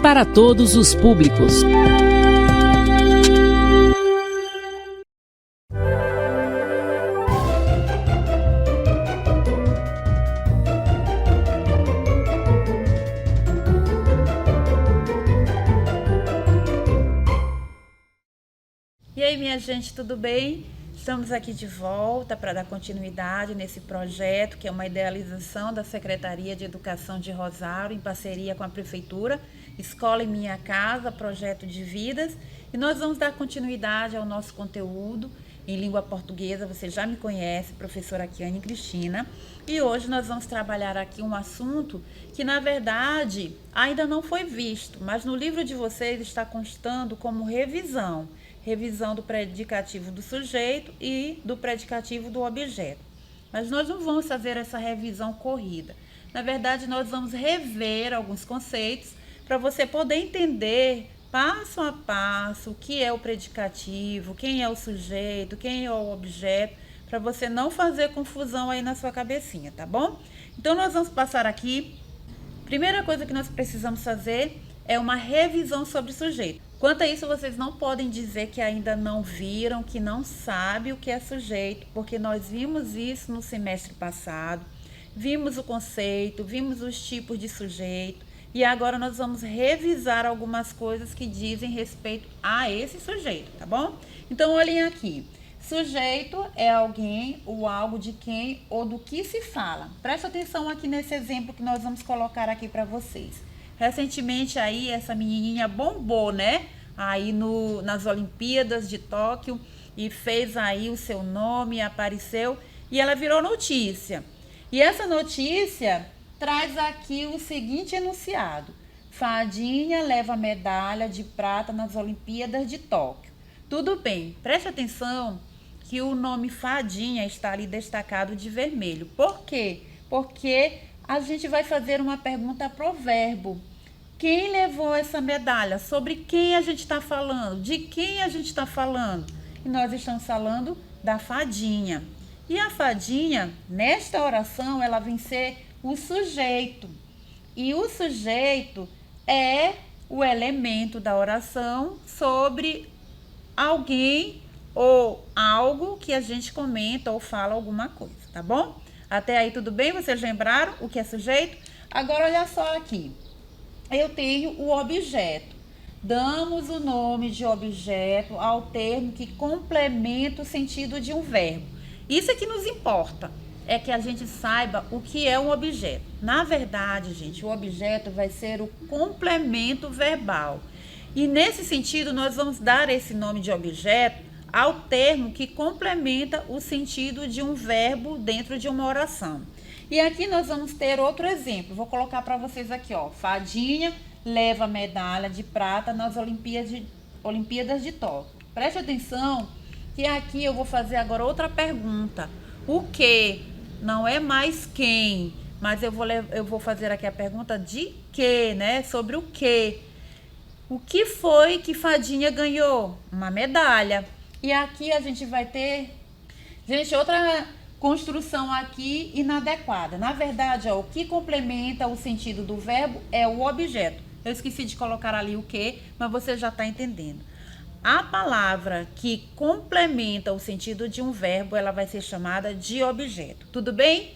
para todos os públicos. E aí, minha gente, tudo bem? Estamos aqui de volta para dar continuidade nesse projeto, que é uma idealização da Secretaria de Educação de Rosário, em parceria com a Prefeitura, Escola em Minha Casa, Projeto de Vidas. E nós vamos dar continuidade ao nosso conteúdo em língua portuguesa. Você já me conhece, professora Kiane Cristina. E hoje nós vamos trabalhar aqui um assunto que, na verdade, ainda não foi visto, mas no livro de vocês está constando como revisão do predicativo do sujeito e do predicativo do objeto. Mas nós não vamos fazer essa revisão corrida. Na verdade, nós vamos rever alguns conceitos para você poder entender passo a passo o que é o predicativo, quem é o sujeito, quem é o objeto, para você não fazer confusão aí na sua cabecinha, tá bom? Então, nós vamos passar aqui. Primeira coisa que nós precisamos fazer é uma revisão sobre o sujeito. Quanto a isso, vocês não podem dizer que ainda não viram, que não sabem o que é sujeito, porque nós vimos isso no semestre passado, vimos o conceito, vimos os tipos de sujeito, e agora nós vamos revisar algumas coisas que dizem respeito a esse sujeito, tá bom? Então, olhem aqui. Sujeito é alguém ou algo de quem ou do que se fala. Presta atenção aqui nesse exemplo que nós vamos colocar aqui para vocês. Recentemente aí essa menininha bombou, né? Aí nas Olimpíadas de Tóquio e fez aí o seu nome, apareceu e ela virou notícia. E essa notícia traz aqui o seguinte enunciado: Fadinha leva medalha de prata nas Olimpíadas de Tóquio. Tudo bem, preste atenção que o nome Fadinha está ali destacado de vermelho. Por quê? Porque a gente vai fazer uma pergunta pro verbo. Quem levou essa medalha? Sobre quem a gente está falando? De quem a gente está falando? E nós estamos falando da fadinha. E a fadinha, nesta oração, ela vem ser o sujeito. E o sujeito é o elemento da oração sobre alguém ou algo que a gente comenta ou fala alguma coisa, tá bom? Até aí tudo bem? Vocês lembraram o que é sujeito? Agora olha só aqui. Eu tenho o objeto. Damos o nome de objeto ao termo que complementa o sentido de um verbo. Isso é que nos importa, é que a gente saiba o que é um objeto. Na verdade, gente, o objeto vai ser o complemento verbal. E nesse sentido, nós vamos dar esse nome de objeto ao termo que complementa o sentido de um verbo dentro de uma oração. E aqui nós vamos ter outro exemplo. Vou colocar para vocês aqui, ó. Fadinha leva medalha de prata nas Olimpíadas de Tóquio. Preste atenção que aqui eu vou fazer agora outra pergunta. O que? Não é mais quem, mas eu vou fazer aqui a pergunta de que, né? Sobre o que. O que foi que Fadinha ganhou? Uma medalha. E aqui a gente vai ter, gente, outra construção aqui inadequada. Na verdade, ó, o que complementa o sentido do verbo é o objeto. Eu esqueci de colocar ali o que, mas você já está entendendo. A palavra que complementa o sentido de um verbo, ela vai ser chamada de objeto. Tudo bem?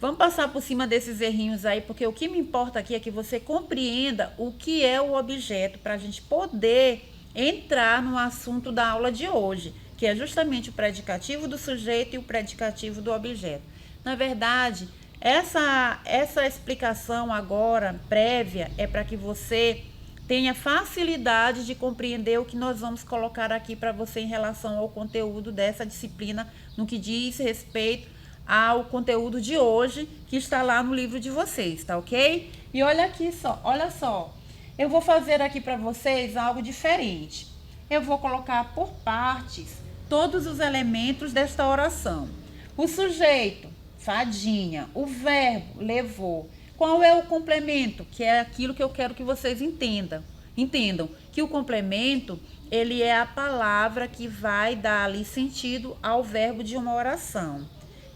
Vamos passar por cima desses errinhos aí, porque o que me importa aqui é que você compreenda o que é o objeto para a gente poder entrar no assunto da aula de hoje, que é justamente o predicativo do sujeito e o predicativo do objeto. Na verdade, essa explicação agora, prévia, é para que você tenha facilidade de compreender o que nós vamos colocar aqui para você em relação ao conteúdo dessa disciplina, no que diz respeito ao conteúdo de hoje, que está lá no livro de vocês, tá ok? E olha aqui só, olha só. Eu vou fazer aqui para vocês algo diferente. Eu vou colocar por partes todos os elementos desta oração. O sujeito, Fadinha. O verbo, levou. Qual é o complemento? Que é aquilo que eu quero que vocês entendam. Entendam que o complemento, ele é a palavra que vai dar ali sentido ao verbo de uma oração.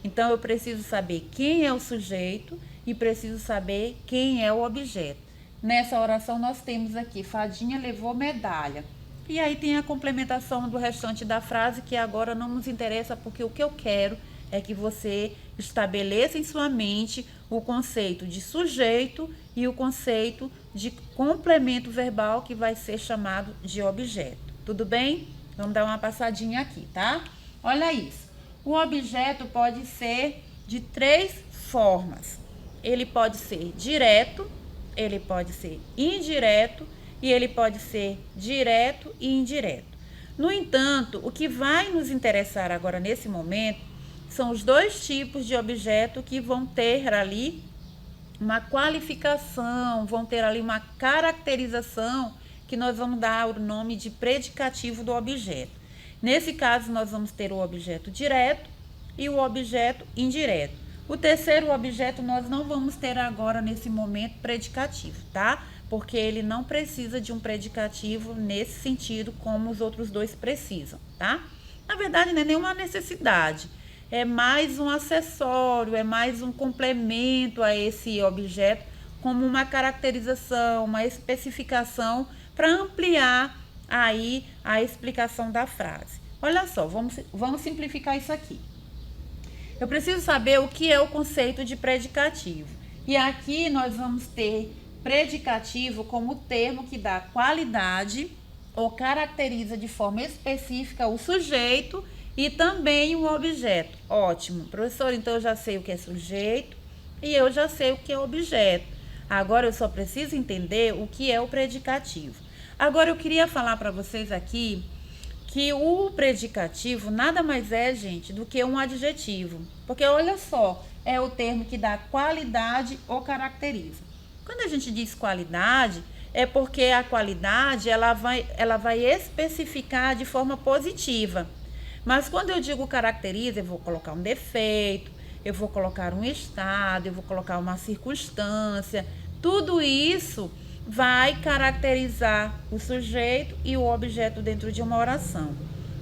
Então, eu preciso saber quem é o sujeito e preciso saber quem é o objeto. nessa oração nós temos aqui, Fadinha levou medalha. E aí tem a complementação do restante da frase, que agora não nos interessa, porque o que eu quero é que você estabeleça em sua mente o conceito de sujeito e o conceito de complemento verbal, que vai ser chamado de objeto. Tudo bem? Vamos dar uma passadinha aqui, tá? Olha isso. O objeto pode ser de 3 formas. Ele pode ser direto, ele pode ser indireto e ele pode ser direto e indireto. No entanto, o que vai nos interessar agora nesse momento são os 2 tipos de objeto que vão ter ali uma qualificação, vão ter ali uma caracterização que nós vamos dar o nome de predicativo do objeto. Nesse caso, nós vamos ter o objeto direto e o objeto indireto. O terceiro objeto nós não vamos ter agora nesse momento predicativo, tá? Porque ele não precisa de um predicativo nesse sentido como os outros 2 precisam, tá? Na verdade, não é nenhuma necessidade. É mais um acessório, é mais um complemento a esse objeto, como uma caracterização, uma especificação para ampliar aí a explicação da frase. Olha só, vamos simplificar isso aqui. Eu preciso saber o que é o conceito de predicativo. E aqui nós vamos ter predicativo como termo que dá qualidade ou caracteriza de forma específica o sujeito e também o objeto. Ótimo, professor, então eu já sei o que é sujeito e eu já sei o que é objeto. Agora eu só preciso entender o que é o predicativo. Agora eu queria falar para vocês aqui que o predicativo nada mais é, gente, do que um adjetivo. Porque olha só, é o termo que dá qualidade ou caracteriza. Quando a gente diz qualidade, é porque a qualidade ela vai especificar de forma positiva. Mas quando eu digo caracteriza, eu vou colocar um defeito, eu vou colocar um estado, eu vou colocar uma circunstância. Tudo isso vai caracterizar o sujeito e o objeto dentro de uma oração.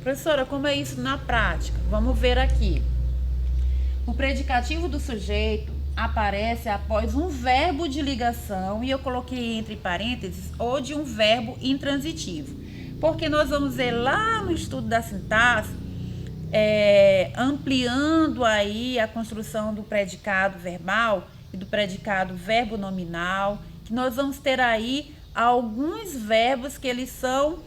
Professora, como é isso na prática? Vamos ver aqui. O predicativo do sujeito aparece após um verbo de ligação, e eu coloquei entre parênteses, ou de um verbo intransitivo. Porque nós vamos ver lá no estudo da sintaxe, ampliando aí a construção do predicado verbal e do predicado verbo nominal, que nós vamos ter aí alguns verbos que eles são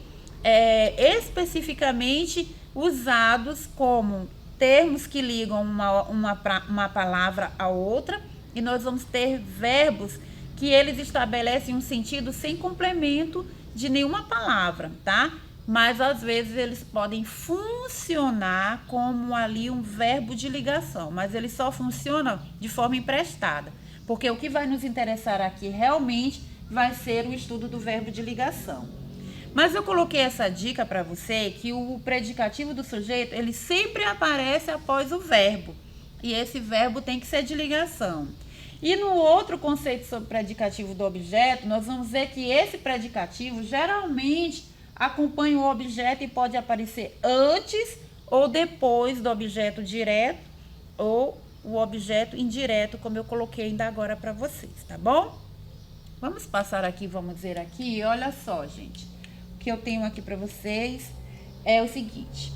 especificamente usados como termos que ligam uma palavra a outra, e nós vamos ter verbos que eles estabelecem um sentido sem complemento de nenhuma palavra, tá? Mas às vezes eles podem funcionar como ali um verbo de ligação, mas ele só funciona de forma emprestada, porque o que vai nos interessar aqui realmente vai ser o estudo do verbo de ligação. Mas eu coloquei essa dica para você, que o predicativo do sujeito, ele sempre aparece após o verbo, e esse verbo tem que ser de ligação. E no outro conceito sobre predicativo do objeto, nós vamos ver que esse predicativo geralmente acompanha o objeto e pode aparecer antes ou depois do objeto direto ou o objeto indireto, como eu coloquei ainda agora para vocês, tá bom? Vamos passar aqui, vamos ver aqui, olha só, gente. O que eu tenho aqui para vocês é o seguinte: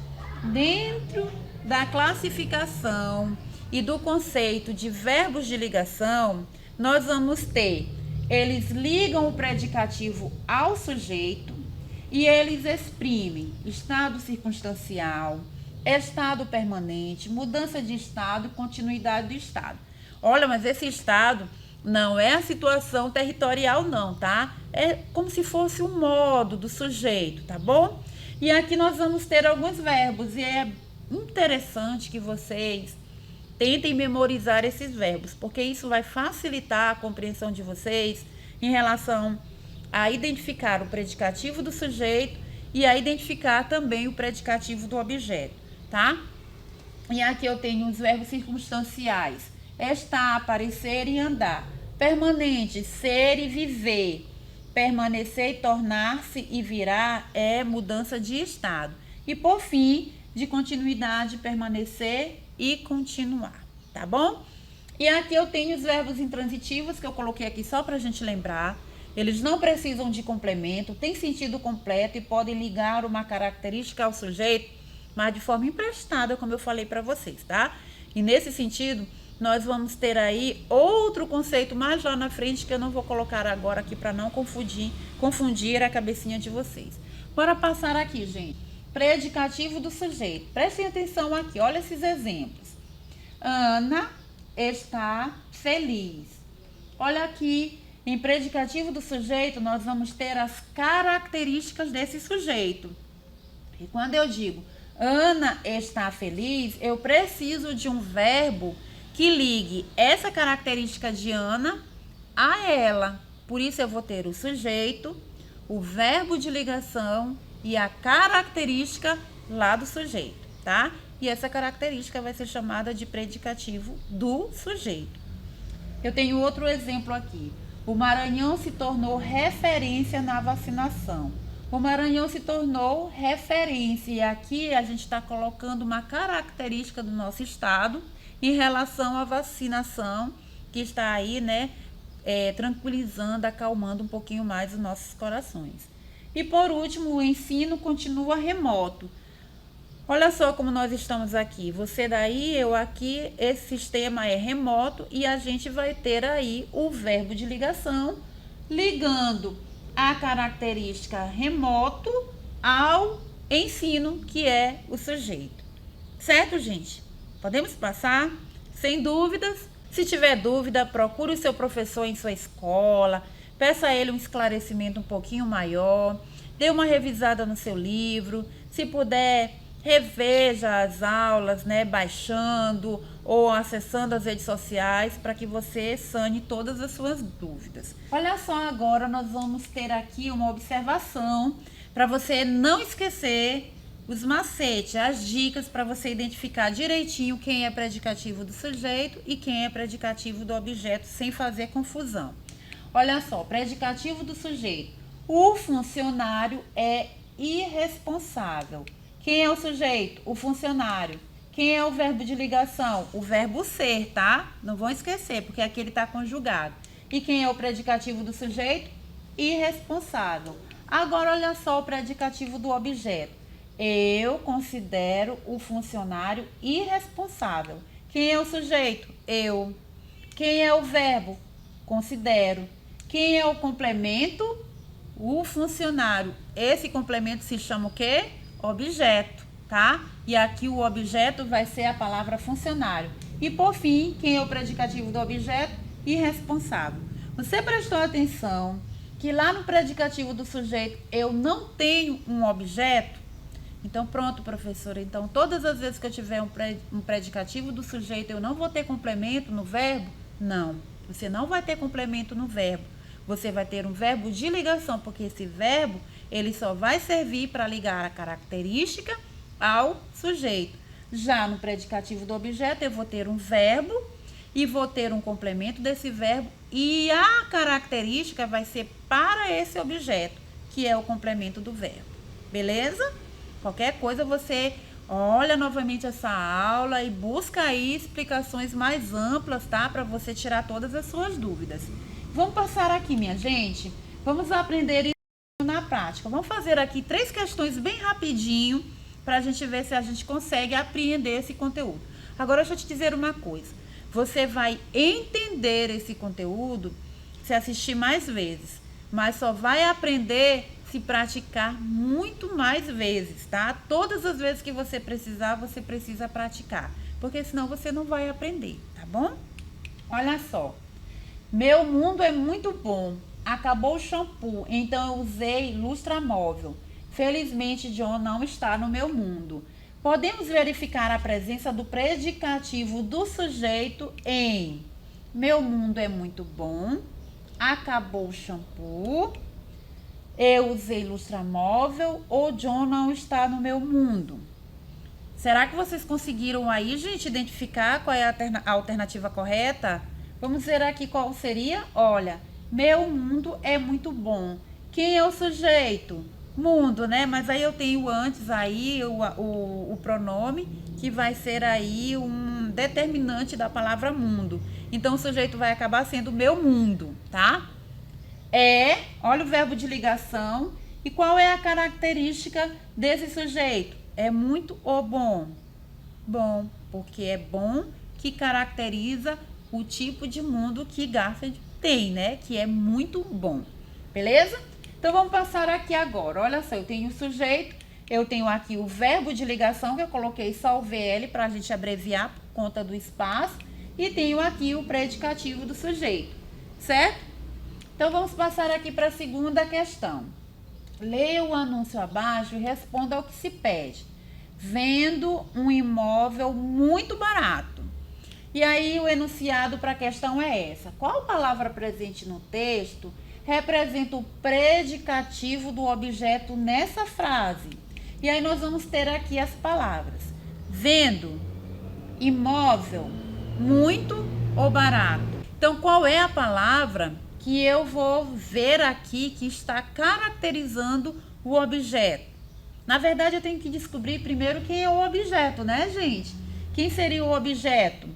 dentro da classificação e do conceito de verbos de ligação, nós vamos ter, eles ligam o predicativo ao sujeito e eles exprimem estado circunstancial, estado permanente, mudança de estado e continuidade do estado. Olha, mas esse estado não é a situação territorial não, tá? É como se fosse um modo do sujeito, tá bom? E aqui nós vamos ter alguns verbos e é interessante que vocês tentem memorizar esses verbos, porque isso vai facilitar a compreensão de vocês em relação a identificar o predicativo do sujeito e a identificar também o predicativo do objeto, tá? E aqui eu tenho os verbos circunstanciais: estar, aparecer e andar. Permanente, ser e viver. Permanecer e tornar-se e virar é mudança de estado. E por fim, de continuidade, permanecer e continuar, tá bom? E aqui eu tenho os verbos intransitivos, que eu coloquei aqui só pra gente lembrar, Eles não precisam de complemento, têm sentido completo e podem ligar uma característica ao sujeito, mas de forma emprestada, como eu falei para vocês, tá? E nesse sentido, nós vamos ter aí outro conceito mais lá na frente que eu não vou colocar agora aqui para não confundir a cabecinha de vocês. Bora passar aqui, gente. Predicativo do sujeito. Prestem atenção aqui, olha esses exemplos. Ana está feliz. Olha aqui, em predicativo do sujeito, nós vamos ter as características desse sujeito. E quando eu digo Ana está feliz, eu preciso de um verbo que ligue essa característica de Ana a ela. Por isso eu vou ter o sujeito, o verbo de ligação e a característica lá do sujeito, tá? E essa característica vai ser chamada de predicativo do sujeito. Eu tenho outro exemplo aqui. O Maranhão se tornou referência na vacinação. O Maranhão se tornou referência. E aqui a gente está colocando uma característica do nosso estado em relação à vacinação, que está aí, né, tranquilizando, acalmando um pouquinho mais os nossos corações. E por último, o ensino continua remoto. Olha só como nós estamos aqui. Você daí, eu aqui, esse sistema é remoto e a gente vai ter aí o verbo de ligação ligando a característica remoto ao ensino, que é o sujeito. Certo, gente? Podemos passar? Sem dúvidas. Se tiver dúvida, procure o seu professor em sua escola, peça a ele um esclarecimento um pouquinho maior, dê uma revisada no seu livro, se puder, reveja as aulas, né, baixando ou acessando as redes sociais para que você sane todas as suas dúvidas. Olha só, agora nós vamos ter aqui uma observação para você não esquecer os macetes, as dicas para você identificar direitinho quem é predicativo do sujeito e quem é predicativo do objeto sem fazer confusão. Olha só, predicativo do sujeito. O funcionário é irresponsável. Quem é o sujeito? O funcionário. Quem é o verbo de ligação? O verbo ser, tá? Não vão esquecer, porque aqui ele está conjugado. E quem é o predicativo do sujeito? Irresponsável. Agora, olha só o predicativo do objeto. Eu considero o funcionário irresponsável. Quem é o sujeito? Eu. Quem é o verbo? Considero. Quem é o complemento? O funcionário. Esse complemento se chama o quê? Objeto, tá? E aqui o objeto vai ser a palavra funcionário. E por fim, quem é o predicativo do objeto? Irresponsável. Você prestou atenção que lá no predicativo do sujeito eu não tenho um objeto? Então pronto, professora. Então todas as vezes que eu tiver um predicativo do sujeito, eu não vou ter complemento no verbo? Não, você não vai ter complemento no verbo. Você vai ter um verbo de ligação, porque esse verbo ele só vai servir para ligar a característica ao sujeito. Já no predicativo do objeto, eu vou ter um verbo e vou ter um complemento desse verbo e a característica vai ser para esse objeto, que é o complemento do verbo. Beleza? Qualquer coisa você olha novamente essa aula e busca aí explicações mais amplas, tá? Para você tirar todas as suas dúvidas. Vamos passar aqui, minha gente. Vamos aprender isso na prática. Vamos fazer aqui 3 questões bem rapidinho para a gente ver se a gente consegue apreender esse conteúdo. Agora, deixa eu te dizer uma coisa. Você vai entender esse conteúdo se assistir mais vezes, mas só vai aprender se praticar muito mais vezes, tá? Todas as vezes que você precisar, você precisa praticar, porque senão você não vai aprender, tá bom? Olha só. Meu mundo é muito bom. Acabou o shampoo, então eu usei lustramóvel. Felizmente, John não está no meu mundo. Podemos verificar a presença do predicativo do sujeito em meu mundo é muito bom. Acabou o shampoo. Eu usei lustramóvel ou John não está no meu mundo. Será que vocês conseguiram aí, gente, identificar qual é a alternativa correta? Vamos ver aqui qual seria. Olha, meu mundo é muito bom. Quem é o sujeito? Mundo, né? Mas aí eu tenho antes aí o pronome, que vai ser aí um determinante da palavra mundo. Então, o sujeito vai acabar sendo meu mundo, tá? É, olha o verbo de ligação. E qual é a característica desse sujeito? É muito ou bom? Bom, porque é bom que caracteriza o tipo de mundo que Garfield tem, né? Que é muito bom. Beleza? Então vamos passar aqui agora. Olha só, eu tenho o sujeito, eu tenho aqui o verbo de ligação, que eu coloquei só o VL para a gente abreviar por conta do espaço. E tenho aqui o predicativo do sujeito, certo? Então vamos passar aqui para a segunda questão. Leia o anúncio abaixo e responda ao que se pede. Vendo um imóvel muito barato. E aí o enunciado para a questão é essa. Qual palavra presente no texto representa o predicativo do objeto nessa frase? E aí nós vamos ter aqui as palavras. Vendo, imóvel, muito ou barato. Então, qual é a palavra que eu vou ver aqui que está caracterizando o objeto? Na verdade, eu tenho que descobrir primeiro quem é o objeto, né, gente? Quem seria o objeto?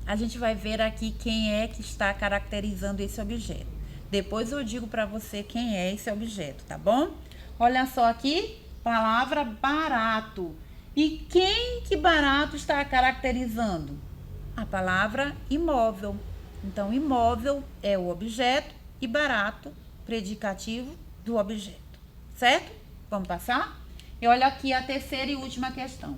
A gente vai ver aqui quem é que está caracterizando esse objeto. Depois eu digo para você quem é esse objeto, tá bom? Olha só aqui, palavra barato. E quem que barato está caracterizando? A palavra imóvel. Então, imóvel é o objeto e barato, predicativo do objeto. Certo? Vamos passar? E olha aqui a terceira e última questão.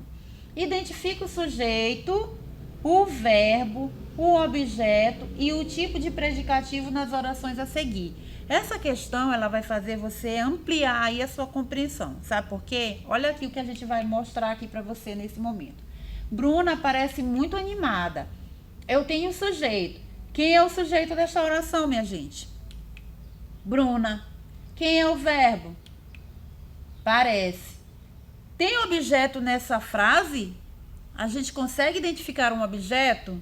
Identifica o sujeito, o verbo, o objeto e o tipo de predicativo nas orações a seguir. Essa questão, ela vai fazer você ampliar aí a sua compreensão. Sabe por quê? Olha aqui o que a gente vai mostrar aqui para você nesse momento. Bruna parece muito animada. Eu tenho o sujeito. Quem é o sujeito dessa oração, minha gente? Bruna. Quem é o verbo? Parece. Tem objeto nessa frase? A gente consegue identificar um objeto?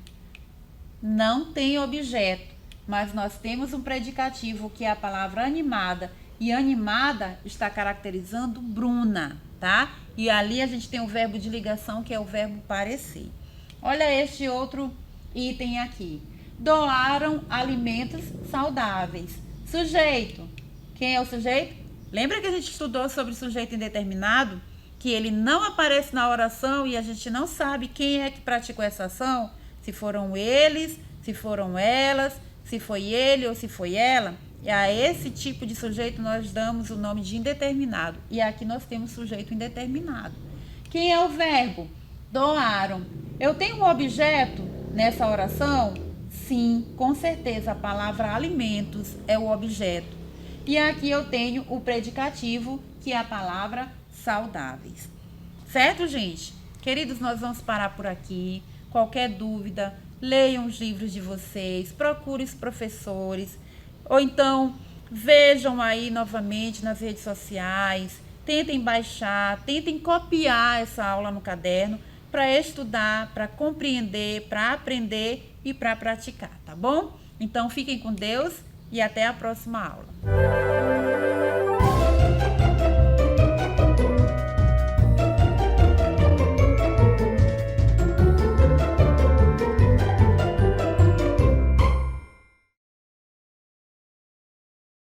Não tem objeto, mas nós temos um predicativo que é a palavra animada. E animada está caracterizando Bruna, tá? E ali a gente tem o verbo de ligação, que é o verbo parecer. Olha este outro item aqui. Doaram alimentos saudáveis. Sujeito. Quem é o sujeito? Lembra que a gente estudou sobre sujeito indeterminado? Que ele não aparece na oração e a gente não sabe quem é que praticou essa ação? Se foram eles, se foram elas, se foi ele ou se foi ela. E a esse tipo de sujeito nós damos o nome de indeterminado. E aqui nós temos sujeito indeterminado. Quem é o verbo? Doaram. Eu tenho um objeto nessa oração? Sim, com certeza. A palavra alimentos é o objeto. E aqui eu tenho o predicativo, que é a palavra saudáveis. Certo, gente? Queridos, nós vamos parar por aqui. Qualquer dúvida, leiam os livros de vocês, procurem os professores, ou então vejam aí novamente nas redes sociais, tentem baixar, tentem copiar essa aula no caderno para estudar, para compreender, para aprender e para praticar, tá bom? Então fiquem com Deus e até a próxima aula.